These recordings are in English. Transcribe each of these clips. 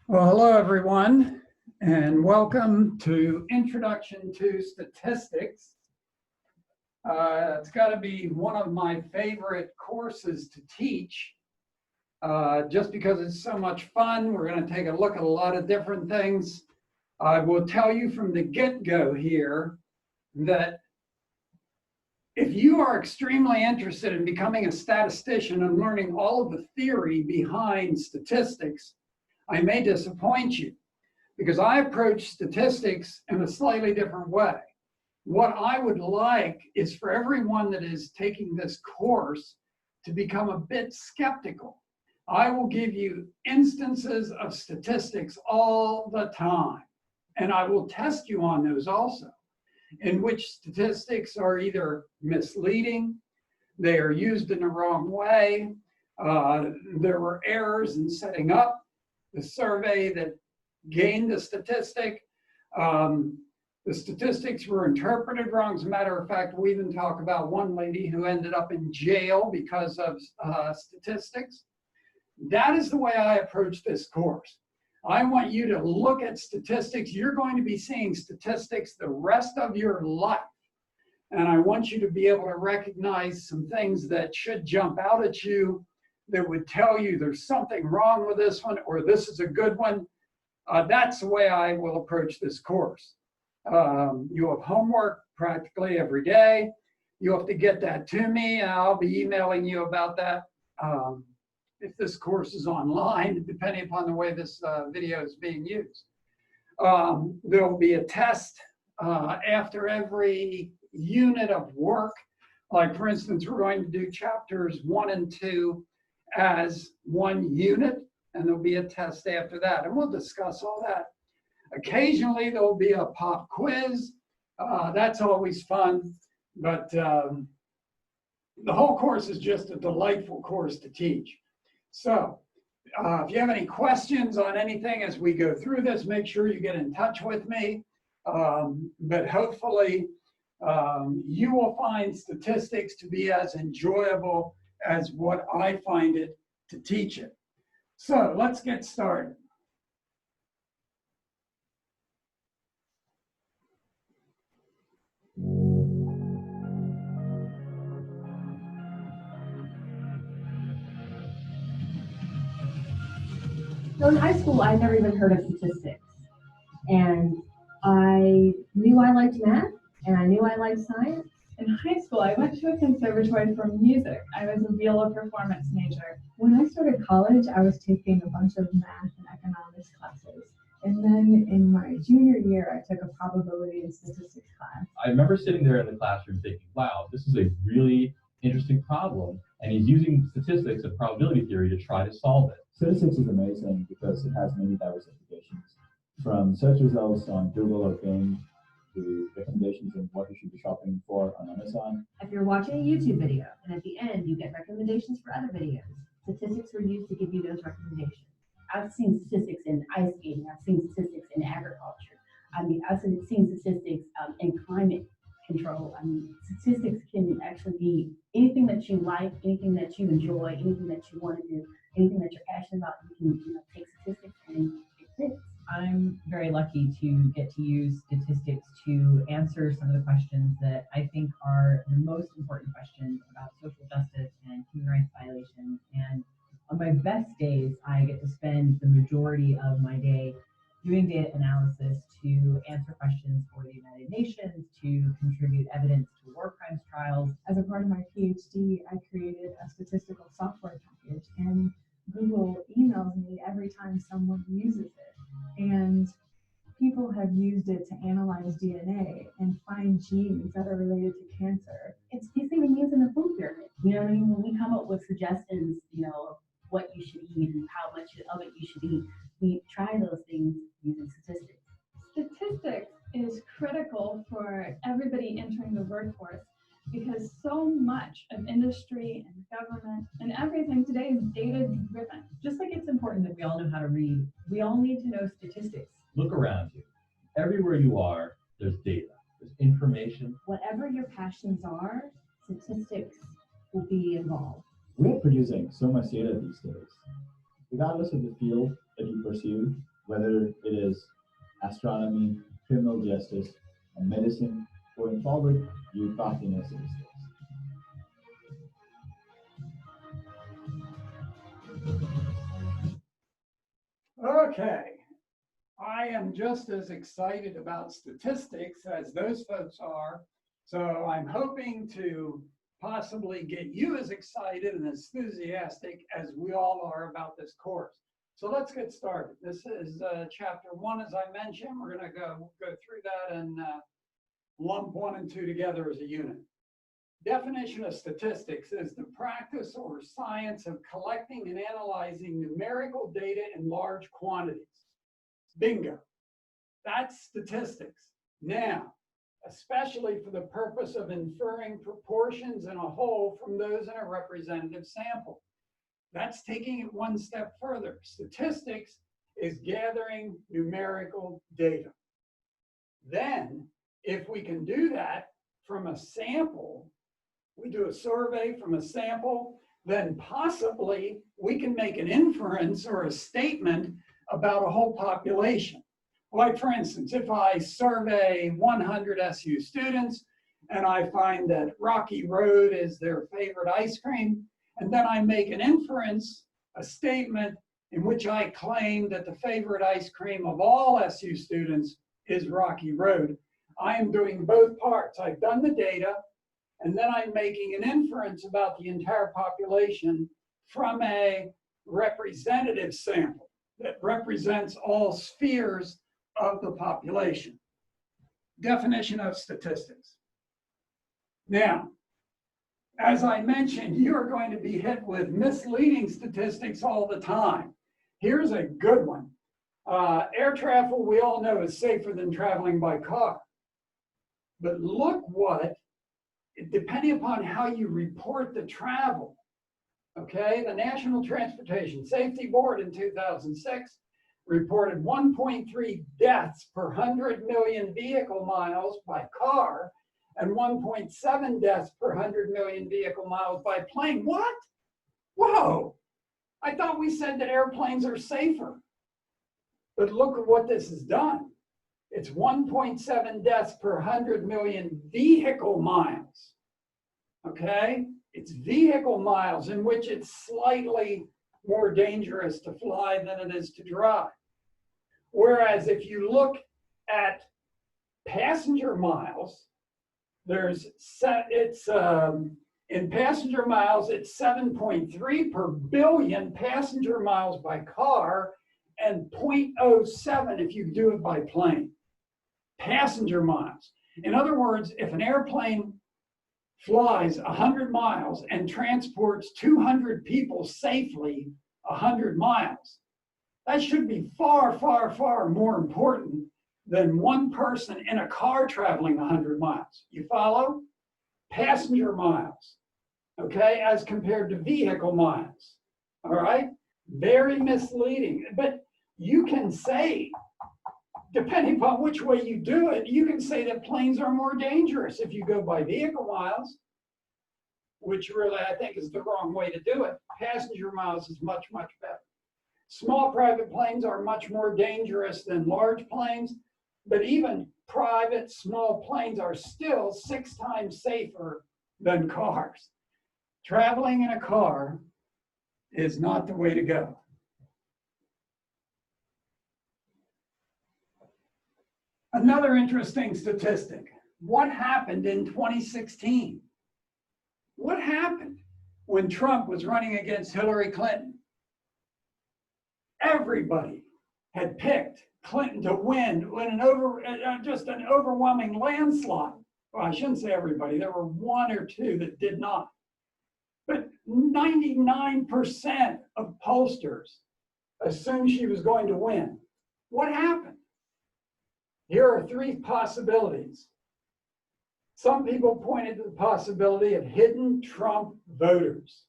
Well, hello, everyone, and welcome to Introduction to Statistics. It's got to be one of my favorite courses to teach, just because it's so much fun. We're going to take a look at a lot of different things. I will tell you from the get-go here that if you are extremely interested in becoming a statistician and learning all of the theory behind statistics, I may disappoint you, because I approach statistics in a slightly different way. What I would like is for everyone that is taking this course to become a bit skeptical. I will give you instances of statistics all the time, and I will test you on those also, in which statistics are either misleading, they are used in the wrong way, there were errors in setting up the survey that gained the statistic. The statistics were interpreted wrong. As a matter of fact, we even talk about one lady who ended up in jail because of statistics. That is the way I approach this course. I want you to look at statistics. You're going to be seeing statistics the rest of your life. And I want you to be able to recognize some things that should jump out at you, that would tell you there's something wrong with this one or this is a good one. That's the way I will approach this course. You have homework practically every day. You have to get that to me, and I'll be emailing you about that if this course is online, depending upon the way this video is being used. There will be a test after every unit of work. Like, for instance, we're going to do chapters 1 and 2 as one unit, and there'll be a test after that, and we'll discuss all that. Occasionally, there'll be a pop quiz. That's always fun, but the whole course is just a delightful course to teach. So if you have any questions on anything as we go through this, make sure you get in touch with me. But hopefully, you will find statistics to be as enjoyable as what I find it to teach it. So let's get started. So in high school, I'd never even heard of statistics. And I knew I liked math, and I knew I liked science. In high school, I went to a conservatory for music. I was a viola performance major. When I started college, I was taking a bunch of math and economics classes. And then in my junior year, I took a probability and statistics class. I remember sitting there in the classroom thinking, wow, this is a really interesting problem. And he's using statistics and probability theory to try to solve it. Statistics is amazing because it has many diverse applications. From search results on Google or Bing to recommendations on what you should be shopping for on Amazon. If you're watching a YouTube video and at the end you get recommendations for other videos, statistics were used to give you those recommendations. I've seen statistics in ice skating. I've seen statistics in agriculture. I've seen statistics in climate control. Statistics can actually be anything that you like, anything that you enjoy, anything that you want to do, anything that you're passionate about. You can take statistics and it fits. I'm very lucky to get to use statistics to answer some of the questions that I think are the most important questions about social justice and human rights violations. And on my best days, I get to spend the majority of my day doing data analysis to answer questions for the United Nations, to contribute evidence to war crimes trials. As a part of my PhD, I created a statistical software package, and Google emails me every time someone uses it. And people have used it to analyze DNA and find genes that are related to cancer. It's basically using the food pyramid. You know what I mean? When we come up with suggestions, what you should eat and how much of it you should eat, we try those things using statistics. Statistics is critical for everybody entering the workforce because so much of industry and government and everything today is data-driven. Just like it's important that we all know how to read, we all need to know statistics. Look around you. Everywhere you are, there's data, there's information. Whatever your passions are, statistics will be involved. We're producing so much data these days. Regardless of the field that you pursue, whether it is astronomy, criminal justice, or medicine. Going forward, you got to know statistics. Okay, I am just as excited about statistics as those folks are. So I'm hoping to possibly get you as excited and enthusiastic as we all are about this course. So let's get started. This is chapter 1, as I mentioned. We're going to go through that and lump 1 and 2 together as a unit. Definition of statistics is the practice or science of collecting and analyzing numerical data in large quantities. Bingo. That's statistics. Now, especially for the purpose of inferring proportions in a whole from those in a representative sample. That's taking it one step further. Statistics is gathering numerical data. Then, if we can do that from a sample, we do a survey from a sample, then possibly we can make an inference or a statement about a whole population. Like for instance, if I survey 100 SU students and I find that Rocky Road is their favorite ice cream, and then I make an inference, a statement in which I claim that the favorite ice cream of all SU students is Rocky Road. I am doing both parts. I've done the data, and then I'm making an inference about the entire population from a representative sample that represents all spheres of the population. Definition of statistics. Now, as I mentioned, you are going to be hit with misleading statistics all the time. Here's a good one. Air travel, we all know, is safer than traveling by car. But look what, depending upon how you report the travel, okay, the National Transportation Safety Board in 2006 reported 1.3 deaths per 100 million vehicle miles by car and 1.7 deaths per 100 million vehicle miles by plane. What? Whoa! I thought we said that airplanes are safer. But look at what this has done. It's 1.7 deaths per 100 million vehicle miles. Okay? It's vehicle miles in which it's slightly more dangerous to fly than it is to drive. Whereas if you look at passenger miles, in passenger miles, it's 7.3 per billion passenger miles by car and 0.07 if you do it by plane. Passenger miles. In other words, if an airplane flies 100 miles and transports 200 people safely 100 miles, that should be far, far, far more important than one person in a car traveling 100 miles. You follow? Passenger miles, okay, as compared to vehicle miles, all right? Very misleading. But you can say, depending upon which way you do it, you can say that planes are more dangerous if you go by vehicle miles, which really I think is the wrong way to do it. Passenger miles is much, much better. Small private planes are much more dangerous than large planes, but even private small planes are still 6 times safer than cars. Traveling in a car is not the way to go. Another interesting statistic. What happened in 2016? What happened when Trump was running against Hillary Clinton? Everybody had picked Clinton to win just an overwhelming landslide. Well, I shouldn't say everybody. There were 1 or 2 that did not. But 99% of pollsters assumed she was going to win. What happened? Here are 3 possibilities. Some people pointed to the possibility of hidden Trump voters.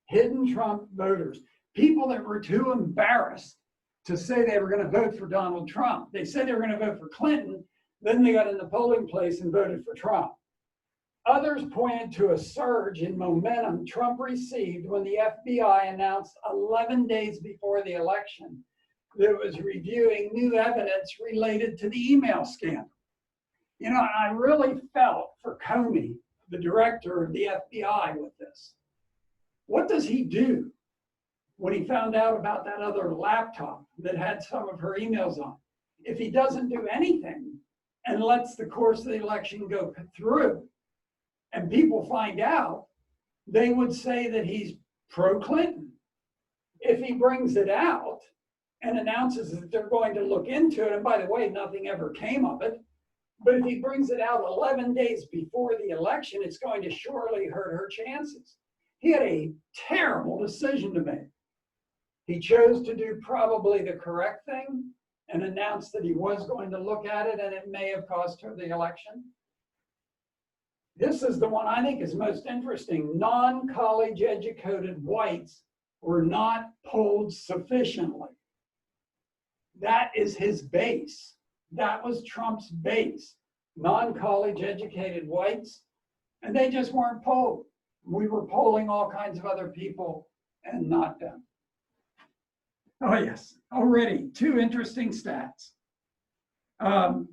Hidden Trump voters. People that were too embarrassed to say they were going to vote for Donald Trump. They said they were going to vote for Clinton, then they got in the polling place and voted for Trump. Others pointed to a surge in momentum Trump received when the FBI announced 11 days before the election that was reviewing new evidence related to the email scandal. You know, I really felt for Comey, the director of the FBI, with this. What does he do when he found out about that other laptop that had some of her emails on? If he doesn't do anything and lets the course of the election go through and people find out, they would say that he's pro-Clinton. If he brings it out and announces that they're going to look into it, and by the way, nothing ever came of it, but if he brings it out 11 days before the election, it's going to surely hurt her chances. He had a terrible decision to make. He chose to do probably the correct thing and announced that he was going to look at it, and it may have cost her the election. This is the one I think is most interesting. Non-college educated whites were not polled sufficiently. That is his base. That was Trump's base. Non-college educated whites, and they just weren't polled. We were polling all kinds of other people and not them. Oh yes, already 2 interesting stats. Okay,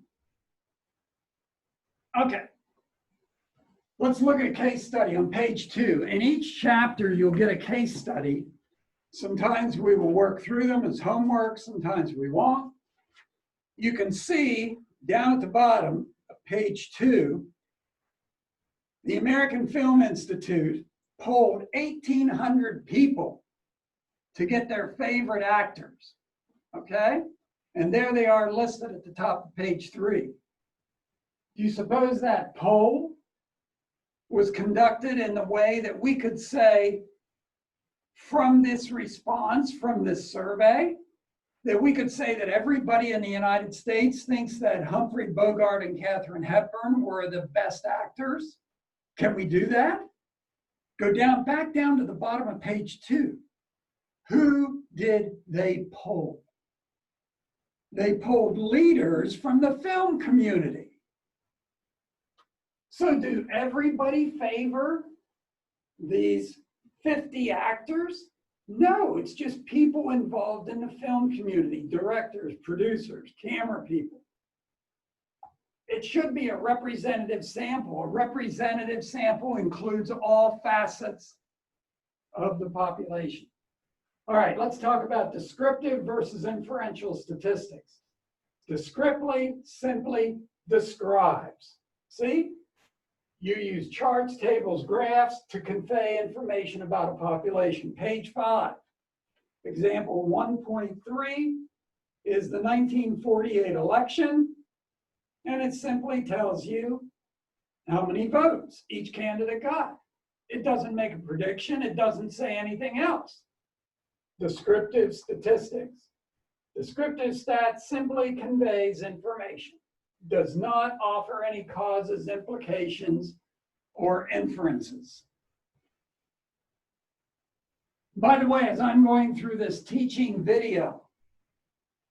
let's look at a case study on page 2. In each chapter, you'll get a case study. Sometimes we will work through them as homework, sometimes we won't. You can see down at the bottom of page 2, the American Film Institute polled 1,800 people to get their favorite actors, okay? And there they are listed at the top of page 3. Do you suppose that poll was conducted in the way that we could say from this response, from this survey, that we could say that everybody in the United States thinks that Humphrey Bogart and Katharine Hepburn were the best actors? Can we do that? Go down, back down to the bottom of page 2. Who did they poll? They polled leaders from the film community. So do everybody favor these 50 actors? No, it's just people involved in the film community, directors, producers, camera people. It should be a representative sample. A representative sample includes all facets of the population. All right, let's talk about descriptive versus inferential statistics. Descriptively simply describes. See? You use charts, tables, graphs to convey information about a population. Page 5. Example 1.3 is the 1948 election, and it simply tells you how many votes each candidate got. It doesn't make a prediction. It doesn't say anything else. Descriptive statistics. Descriptive stats simply conveys information. Does not offer any causes, implications, or inferences. By the way, as I'm going through this teaching video,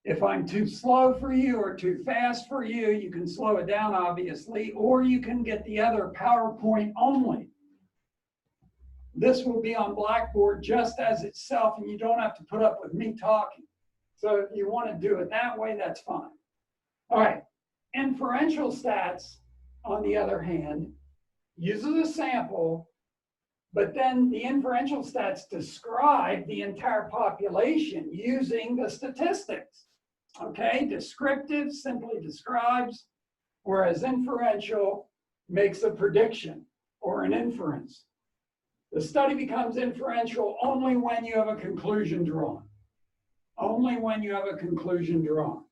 if I'm too slow for you or too fast for you, you can slow it down, obviously, or you can get the other PowerPoint only. This will be on Blackboard just as itself, and you don't have to put up with me talking. So if you want to do it that way, that's fine. All right. Inferential stats, on the other hand, uses a sample, but then the inferential stats describe the entire population using the statistics. Okay, descriptive simply describes, whereas inferential makes a prediction or an inference. The study becomes inferential only when you have a conclusion drawn. Only when you have a conclusion drawn.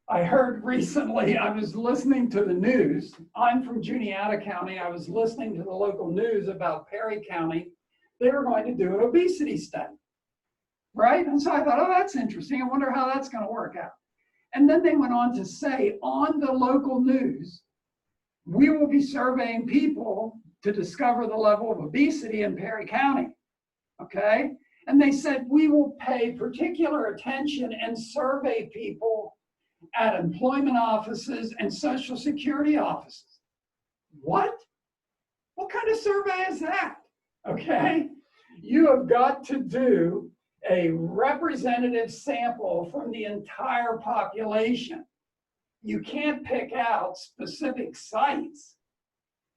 I heard recently, I was listening to the news. I'm from Juniata County. I was listening to the local news about Perry County. They were going to do an obesity study, right? And so I thought, oh, that's interesting. I wonder how that's going to work out. And then they went on to say on the local news, we will be surveying people to discover the level of obesity in Perry County, okay? And they said, we will pay particular attention and survey people at employment offices and Social Security offices. What? What kind of survey is that? Okay, you have got to do a representative sample from the entire population. You can't pick out specific sites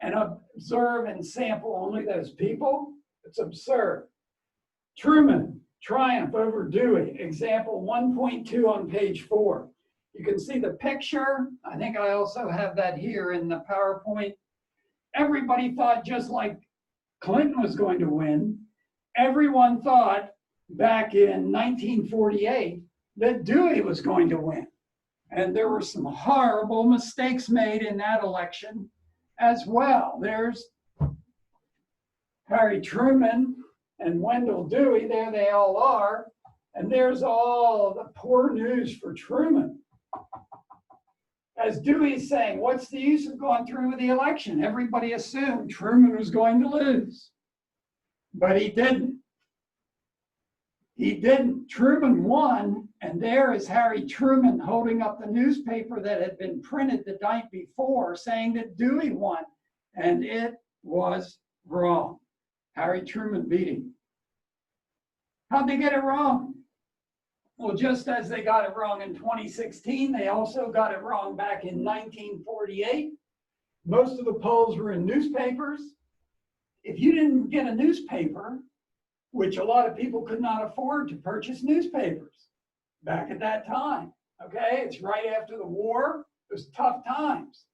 and observe and sample only those people. It's absurd. Truman, triumph over Dewey, example 1.2 on page 4. You can see the picture. I think I also have that here in the PowerPoint. Everybody thought, just like Clinton was going to win, everyone thought back in 1948 that Dewey was going to win. And there were some horrible mistakes made in that election as well. There's Harry Truman and Wendell Dewey, there they all are. And there's all the poor news for Truman. As Dewey's saying, what's the use of going through with the election? Everybody assumed Truman was going to lose. But he didn't. He didn't. Truman won, and there is Harry Truman holding up the newspaper that had been printed the night before saying that Dewey won, and it was wrong. Harry Truman beat him. How'd they get it wrong? Well, just as they got it wrong in 2016, they also got it wrong back in 1948. Most of the polls were in newspapers. If you didn't get a newspaper, which a lot of people could not afford to purchase newspapers back at that time, okay? It's right after the war. It was tough times.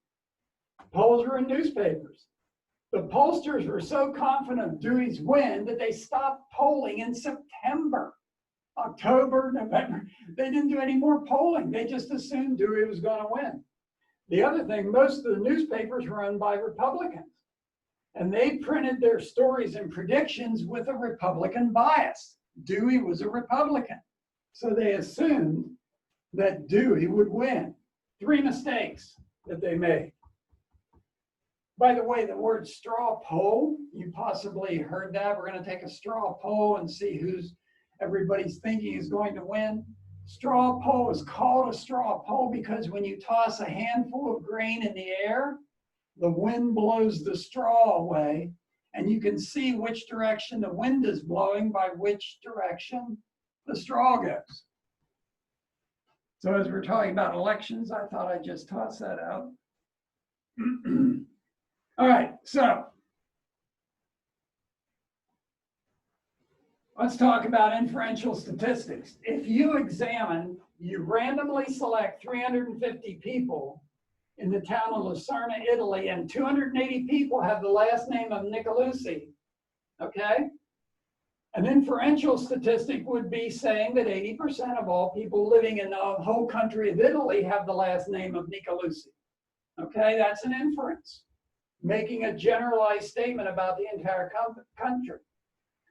Polls were in newspapers. The pollsters were so confident of Dewey's win that they stopped polling in September, October, November. They didn't do any more polling. They just assumed Dewey was going to win. The other thing, most of the newspapers were owned by Republicans. And they printed their stories and predictions with a Republican bias. Dewey was a Republican. So they assumed that Dewey would win. 3 mistakes that they made. By the way, the word straw poll, you possibly heard that. We're going to take a straw poll and see who's everybody's thinking is going to win. Straw poll is called a straw poll because when you toss a handful of grain in the air, the wind blows the straw away, and you can see which direction the wind is blowing by which direction the straw goes. So as we're talking about elections, I thought I'd just toss that out. All right, so let's talk about inferential statistics. If you examine, you randomly select 350 people in the town of Lucerna, Italy, and 280 people have the last name of Nicolussi, okay? An inferential statistic would be saying that 80% of all people living in the whole country of Italy have the last name of Nicolussi, okay? That's an inference, making a generalized statement about the entire country.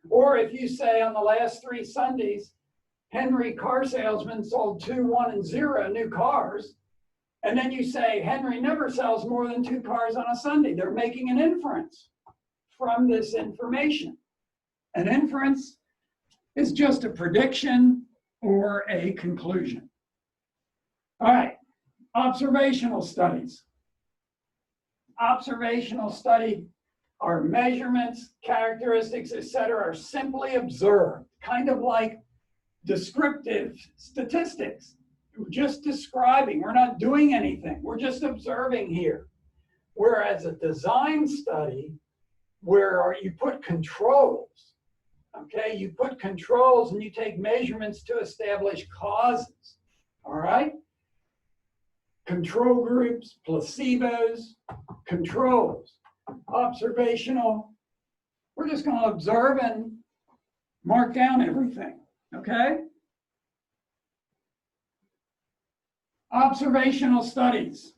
Or if you say on the last 3 Sundays, Henry car salesman sold 2, 1, and 0 new cars, and then you say Henry never sells more than 2 cars on a Sunday. They're making an inference from this information. An inference is just a prediction or a conclusion. All right, observational studies. Observational study are measurements, characteristics, etc., are simply observed, kind of like descriptive statistics. We're just describing, we're not doing anything, we're just observing here. Whereas a design study, where you put controls, okay, you put controls and you take measurements to establish causes, all right? Control groups, placebos, controls, observational. We're just going to observe and mark down everything, okay? Observational studies.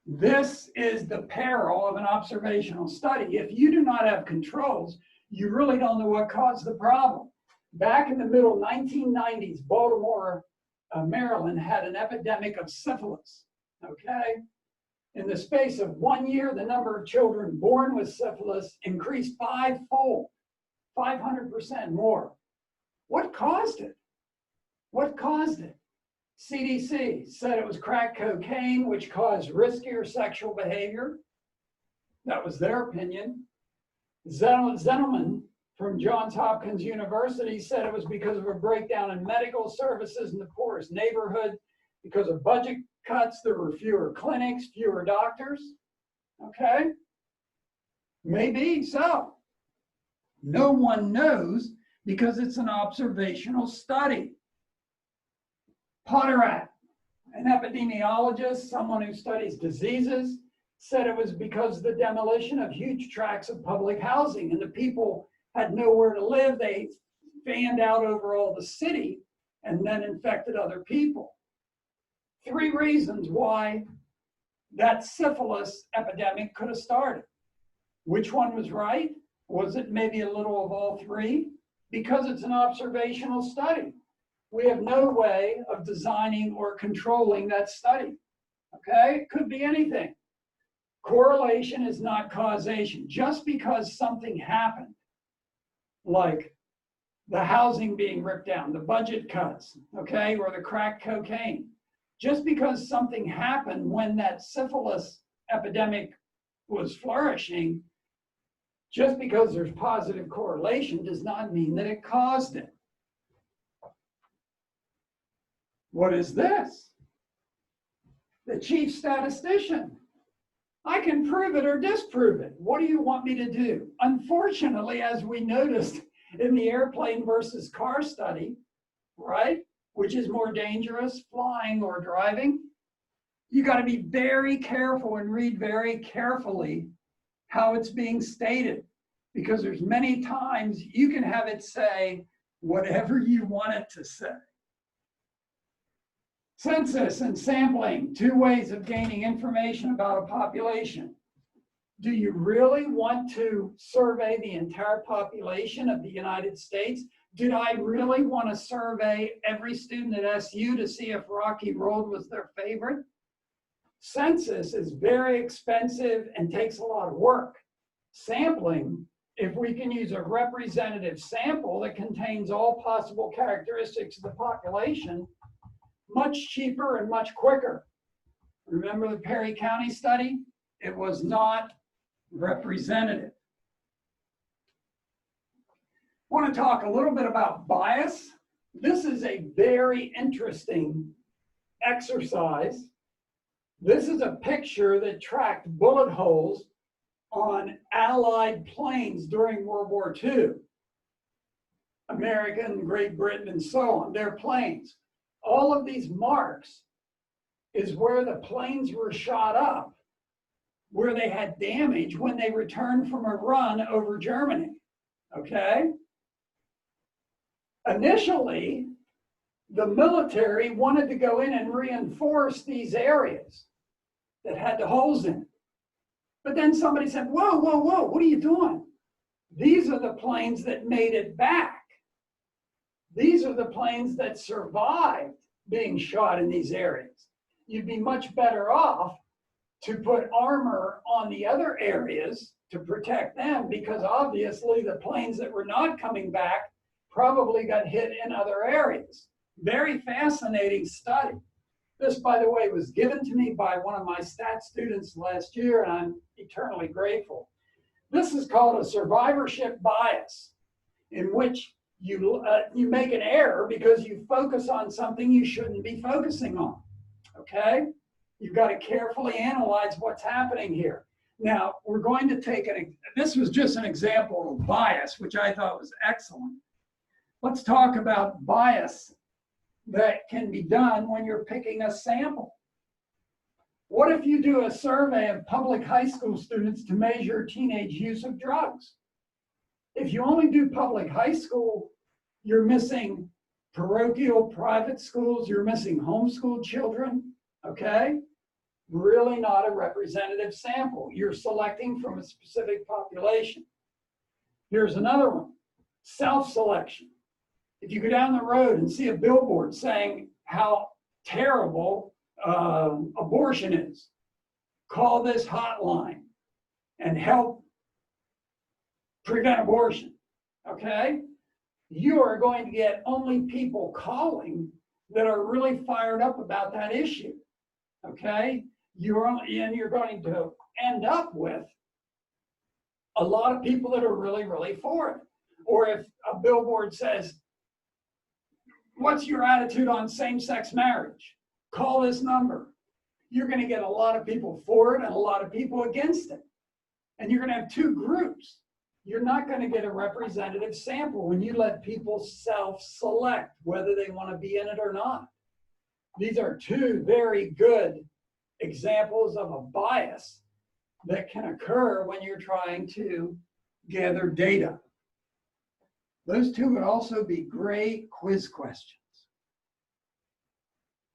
This is the peril of an observational study. If you do not have controls, you really don't know what caused the problem. Back in the middle 1990s, Baltimore, Maryland had an epidemic of syphilis, okay? In the space of 1 year, the number of children born with syphilis increased 5-fold, 500% more. What caused it? What caused it? CDC said it was crack cocaine, which caused riskier sexual behavior. That was their opinion. Zenelman from Johns Hopkins University said it was because of a breakdown in medical services in the poorest neighborhood. Because of budget cuts, there were fewer clinics, fewer doctors. Okay? Maybe so. No one knows because it's an observational study. Potterack, an epidemiologist, someone who studies diseases, said it was because of the demolition of huge tracts of public housing and the people had nowhere to live. They fanned out over all the city and then infected other people. 3 reasons why that syphilis epidemic could have started. Which one was right? Was it maybe a little of all 3? Because it's an observational study. We have no way of designing or controlling that study. Okay? It could be anything. Correlation is not causation. Just because something happened, like the housing being ripped down, the budget cuts, okay, or the crack cocaine, just because something happened when that syphilis epidemic was flourishing, just because there's positive correlation does not mean that it caused it. What is this? The chief statistician. I can prove it or disprove it. What do you want me to do? Unfortunately, as we noticed in the airplane versus car study, right, which is more dangerous, flying or driving, you got to be very careful and read very carefully how it's being stated, because there's many times you can have it say whatever you want it to say. Census and sampling, 2 ways of gaining information about a population. Do you really want to survey the entire population of the United States? Did I really want to survey every student at SU to see if Rocky Road was their favorite? Census is very expensive and takes a lot of work. Sampling, if we can use a representative sample that contains all possible characteristics of the population, much cheaper and much quicker. Remember the Perry County study? It was not representative. I want to talk a little bit about bias. This is a very interesting exercise. This is a picture that tracked bullet holes on Allied planes during World War II. American, Great Britain, and so on, their planes. All of these marks is where the planes were shot up, where they had damage when they returned from a run over Germany, okay? Initially, the military wanted to go in and reinforce these areas that had the holes in it. But then somebody said, whoa, whoa, whoa, what are you doing? These are the planes that made it back. These are the planes that survived being shot in these areas. You'd be much better off to put armor on the other areas to protect them, because obviously the planes that were not coming back probably got hit in other areas. Very fascinating study. This, by the way, was given to me by one of my stat students last year, and I'm eternally grateful. This is called a survivorship bias, in which you make an error because you focus on something you shouldn't be focusing on, okay? You've got to carefully analyze what's happening here. Now, we're going to take this was just an example of bias, which I thought was excellent. Let's talk about bias that can be done when you're picking a sample. What if you do a survey of public high school students to measure teenage use of drugs? If you only do public high school, you're missing parochial private schools, you're missing homeschooled children, okay? Really not a representative sample. You're selecting from a specific population. Here's another one, self-selection. If you go down the road and see a billboard saying how terrible abortion is, call this hotline and help prevent abortion, okay? You are going to get only people calling that are really fired up about that issue, okay? You're going to end up with a lot of people that are really, really for it. Or if a billboard says, what's your attitude on same-sex marriage? Call this number. You're going to get a lot of people for it and a lot of people against it. And you're going to have two groups. You're not going to get a representative sample when you let people self-select whether they want to be in it or not. These are two very good examples of a bias that can occur when you're trying to gather data. Those two would also be great quiz questions.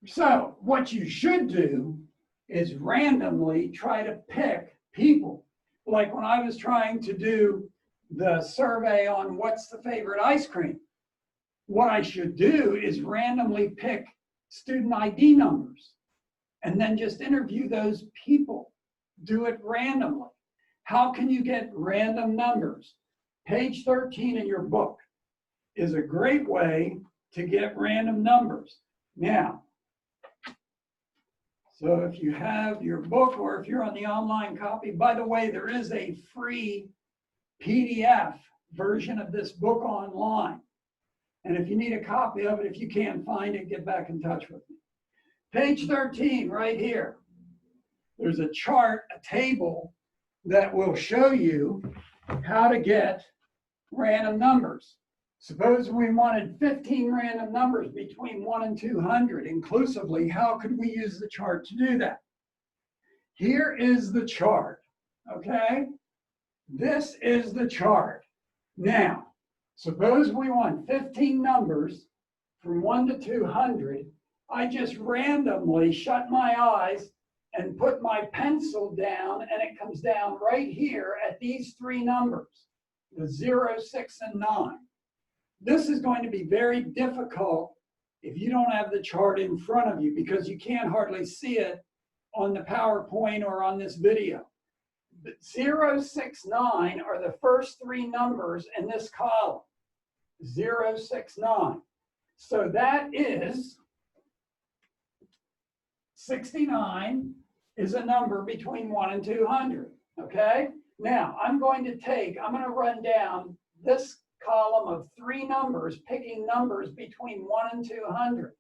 So what you should do is randomly try to pick people. Like when I was trying to do the survey on what's the favorite ice cream, what I should do is randomly pick student ID numbers and then just interview those people. Do it randomly. How can you get random numbers? Page 13 in your book is a great way to get random numbers. Now, so if you have your book or if you're on the online copy, by the way, there is a free PDF version of this book online. And if you need a copy of it, if you can't find it, get back in touch with me. Page 13, right here. There's a chart, a table that will show you how to get random numbers. Suppose we wanted 15 random numbers between 1 and 200 inclusively. How could we use the chart to do that? Here is the chart, okay? This is the chart. Now, suppose we want 15 numbers from 1 to 200. I just randomly shut my eyes and put my pencil down, and it comes down right here at these three numbers, the 0, 6, and 9. This is going to be very difficult if you don't have the chart in front of you because you can't hardly see it on the PowerPoint or on this video. But 0, 6, 9 are the first three numbers in this column. 0, 6, 9. So that is 69 is a number between 1 and 200, okay? Now, I'm going to run down this column of three numbers, picking numbers between 1 and 200.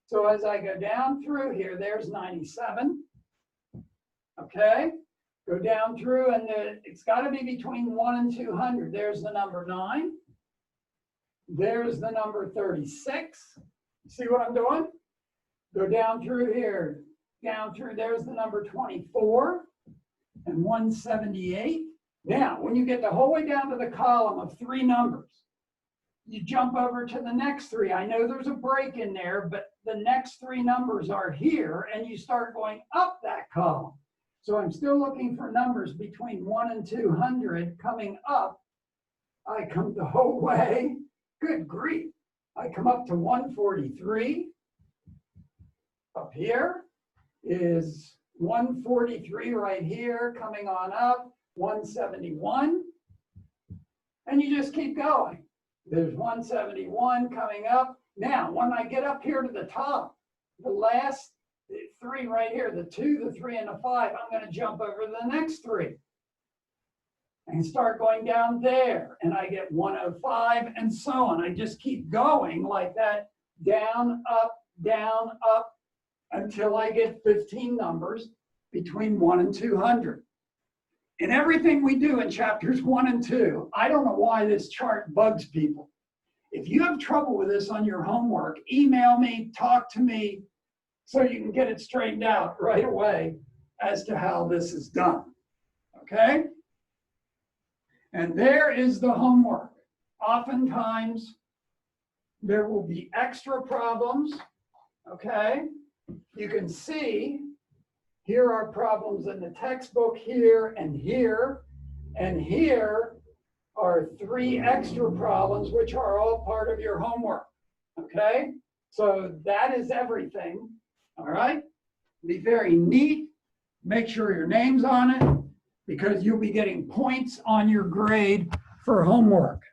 So as I go down through here, there's 97, okay? Go down through, and it's got to be between 1 and 200. There's the number 9. There's the number 36. See what I'm doing? Go down through here, there's the number 24 and 178. Now, when you get the whole way down to the column of three numbers, you jump over to the next three. I know there's a break in there, but the next three numbers are here, and you start going up that column. So I'm still looking for numbers between 1 and 200 coming up. I come the whole way. Good grief. I come up to 143. Up here is 143 right here, coming on up, 171. And you just keep going. There's 171 coming up. Now, when I get up here to the top, the last three right here, the 2, the 3, and the 5, I'm going to jump over the next three and start going down there. And I get 105 and so on. I just keep going like that, down, up, until I get 15 numbers between 1 and 200. In everything we do in chapters 1 and 2, I don't know why this chart bugs people. If you have trouble with this on your homework, email me, talk to me, so you can get it straightened out right away as to how this is done, okay? And there is the homework. Oftentimes, there will be extra problems, okay? You can see here are problems in the textbook here, and here are three extra problems, which are all part of your homework, okay? So that is everything, all right? Be very neat. Make sure your name's on it because you'll be getting points on your grade for homework.